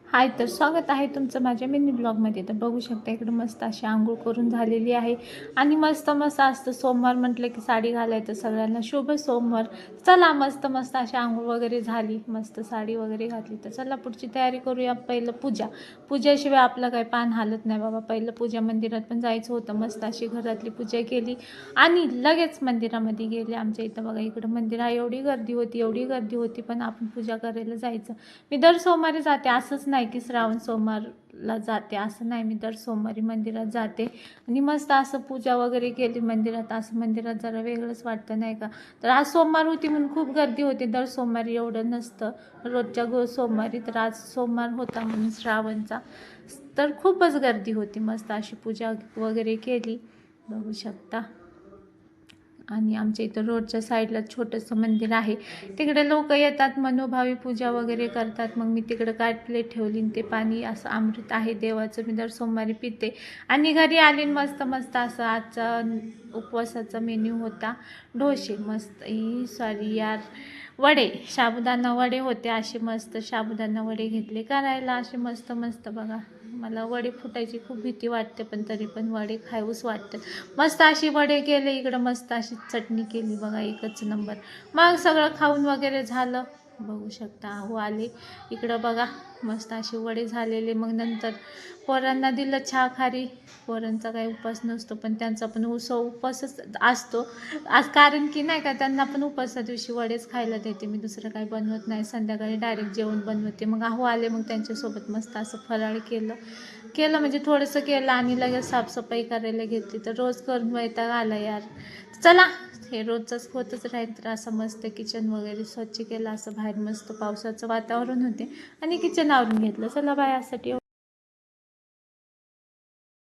हाय, तर स्वागत आहे तुमचं माझ्या मिनी ब्लॉगमध्ये. तर बघू शकता इकडं मस्त अशी आंघोळ करून झालेली आहे आणि मस्त मस्त असतं सोमवार म्हटलं की साडी घालायचं सगळ्यांना शुभ सोमवार. चला मस्त मस्त अशी आंघोळ वगैरे झाली, मस्त साडी वगैरे घातली, तर चला पुढची तयारी करूया. पहिलं पूजाशिवाय आपलं काही पान हालत नाही बाबा. पहिलं पूजा मंदिरात पण जायचं होतं. मस्त अशी घरातली पूजा केली आणि लगेच मंदिरामध्ये गेले. आमच्या इथं बघा इकडं मंदिर आहे, एवढी गर्दी होती, पण आपण पूजा करायला जायचं. मी दर सोमवारी जाते, असंच नाही की श्रावण सोमवारला जाते असं नाही. मी दर सोमवारी मंदिरात जाते आणि मस्त असं पूजा वगैरे केली मंदिरात. असं मंदिरात जरा वेगळंच वाटतं नाही का. तर आज सोमवार होती म्हणून खूप गर्दी होती. दर सोमवारी एवढं नसतं रोजच्या सोमवारी, तर आज सोमवार होता म्हणून श्रावणचा, तर खूपच गर्दी होती. मस्त अशी पूजा वगैरे केली, बघू शकता. आणि आमच्या इथं रोडच्या साईडला छोटंसं मंदिर आहे, तिकडे लोक येतात, मनोभावी पूजा वगैरे करतात. मग मी तिकडं काय प्लेट ठेवली, ते पाणी असं अमृत आहे देवाचं, मी दर सोमवारी पिते. आणि घरी आली मस्त मस्त असं आजचा उपवासाचा मेन्यू होता ढोसे, मस्त वडे, साबुदाणा वडे होते. असे मस्त साबुदाणा वडे घेतले करायला, असे मस्त मस्त. बघा मला वडे फुटायची खूप भीती वाटते, पण तरी पण वडे खाऊच वाटतं. मस्त अशी वडे केले, इकडं मस्त अशी चटणी केली बघा, एकच नंबर. मग सगळं खाऊन वगैरे झालं, बघू शकता. हो आले इकडं बघा, मस्त असे वडे झालेले. मग नंतर पोरांना दिलं चहा खारी. पोरांचा काही उपास नसतो, पण त्यांचा पण उपवासच असतो आज, कारण की नाही का त्यांना पण उपासा दिवशी वडेच खायला देते मी, दुसरं काही बनवत नाही. संध्याकाळी डायरेक्ट जेवण बनवते. मग आले, मग त्यांच्यासोबत मस्त असं फराळ केलं म्हणजे थोडंसं केलं आणि लगेच साफसफाई करायला घेतली. तर रोज करून वैताग आला यार. चला, हे रोजचंच होतच राहील. तर असं मस्त किचन वगैरे स्वच्छ केलं, असं बाहेर मस्त पावसाचं वातावरण होते आणि किचन आवरून घेतलं. चला बाय, यासाठी